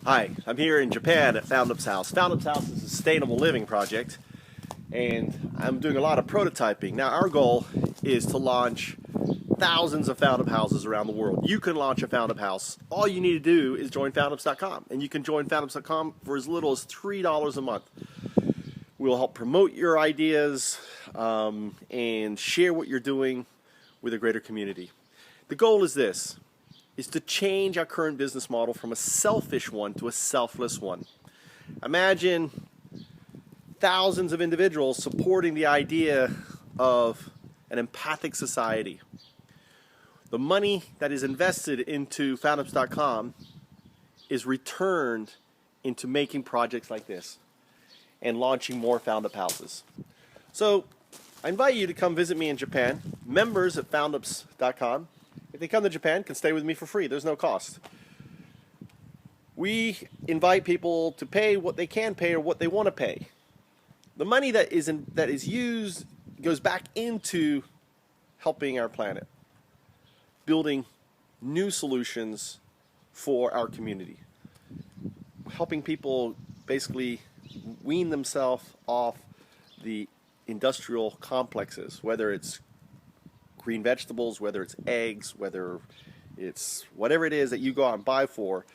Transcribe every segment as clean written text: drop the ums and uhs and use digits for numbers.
Hi, I'm here in Japan at Foundups House. Foundups House is a sustainable living project, and I'm doing a lot of prototyping. Now, our goal is to launch thousands of Foundup houses around the world. You can launch a Foundup house. All you need to do is join Foundups.com, and you can join Foundups.com for as little as $3 a month. We'll help promote your ideas and share what you're doing with a greater community. The goal is this, is to change our current business model from a selfish one to a selfless one. Imagine thousands of individuals supporting the idea of an empathic society. The money that is invested into Foundups.com is returned into making projects like this and launching more Foundup houses. So I invite you to come visit me in Japan. Members at Foundups.com, if they come to Japan, can stay with me for free. There's no cost. We invite people to pay what they can pay or what they want to pay. The money that is used goes back into helping our planet, building new solutions for our community, helping people basically wean themselves off the industrial complexes, whether it's green vegetables, whether it's eggs, whether it's whatever it is that you go out and buy for.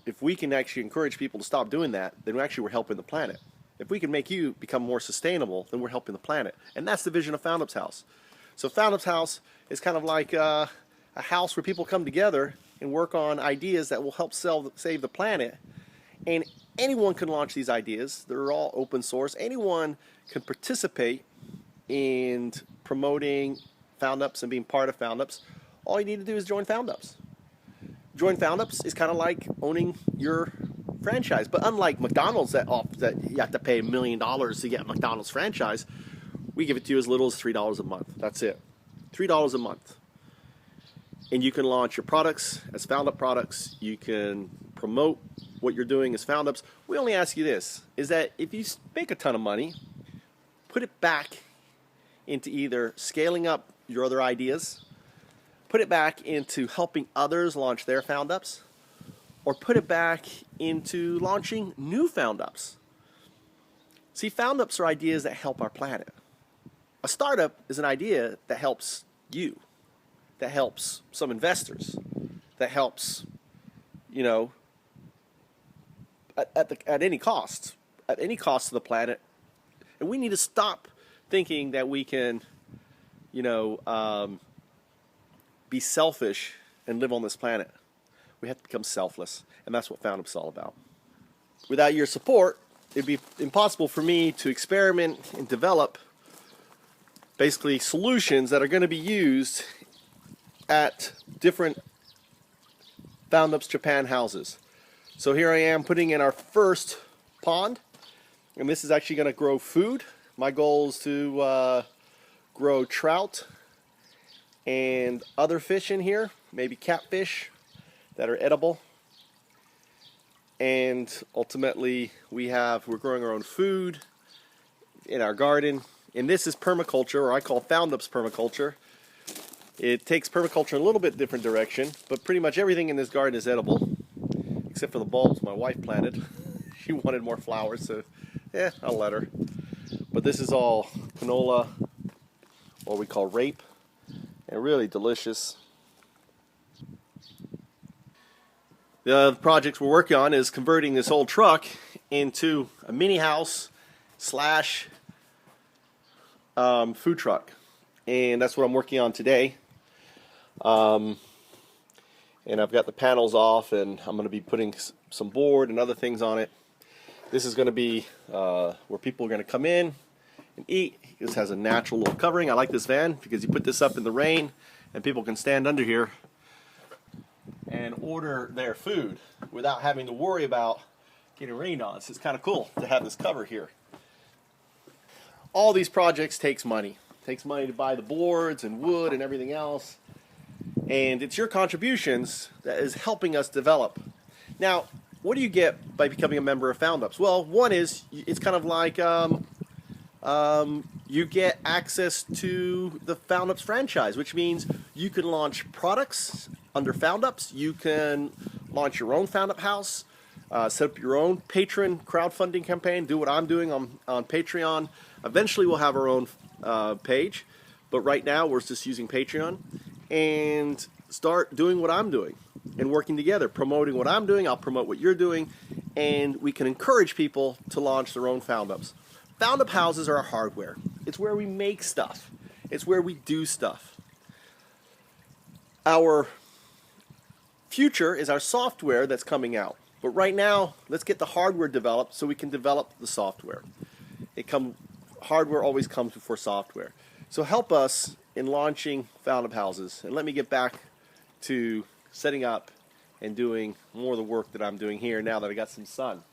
If we can actually encourage people to stop doing that, then we're helping the planet. If we can make you become more sustainable, then we're helping the planet. And that's the vision of Foundups House. So Foundups House is kind of like a house where people come together and work on ideas that will help save the planet. And anyone can launch these ideas. They're all open source. Anyone can participate in promoting Foundups and being part of Foundups. All you need to do is join Foundups. Join Foundups is kind of like owning your franchise. But unlike McDonald's that you have to pay $1 million to get a McDonald's franchise, we give it to you as little as $3 a month. That's it. $3 a month. And you can launch your products as Foundup products. You can promote what you're doing as Foundups. We only ask you this, is that if you make a ton of money, put it back into either scaling up your other ideas, put it back into helping others launch their Foundups, or put it back into launching new Foundups. See, Foundups are ideas that help our planet. A startup is an idea that helps you, that helps some investors, that helps, at any cost to the planet. And we need to stop thinking that we can, be selfish and live on this planet. We have to become selfless, and that's what Foundups is all about. Without your support, it'd be impossible for me to experiment and develop basically solutions that are going to be used at different Foundups Japan houses. So here I am putting in our first pond, and this is actually going to grow food. My goal is to grow trout and other fish in here, maybe catfish that are edible. And ultimately we're growing our own food in our garden. And this is permaculture, or I call Foundups permaculture. It takes permaculture in a little bit different direction, but pretty much everything in this garden is edible, except for the bulbs my wife planted. She wanted more flowers, so I'll let her. But this is all canola, what we call rape, and really delicious. The projects we're working on is converting this old truck into a mini house slash food truck, and that's what I'm working on today. And I've got the panels off, and I'm going to be putting some board and other things on it. This is going to be where people are going to come in and eat. This has a natural little covering. I like this van because you put this up in the rain and people can stand under here and order their food without having to worry about getting rained on. So it's kind of cool to have this cover here. All these projects takes money. It takes money to buy the boards and wood and everything else. And it's your contributions that is helping us develop. Now, what do you get by becoming a member of Foundups? Well, one is, it's kind of like you get access to the Foundups franchise, which means you can launch products under Foundups. You can launch your own Foundup house, set up your own patron crowdfunding campaign, do what I'm doing on Patreon. Eventually we'll have our own page, but right now we're just using Patreon, and start doing what I'm doing and working together, promoting what I'm doing. I'll promote what you're doing, and we can encourage people to launch their own Foundups. Foundup houses are our hardware. It's where we make stuff. It's where we do stuff. Our future is our software that's coming out. But right now, let's get the hardware developed so we can develop the software. Hardware always comes before software. So help us in launching Foundup houses. And let me get back to setting up and doing more of the work that I'm doing here now that I got some sun.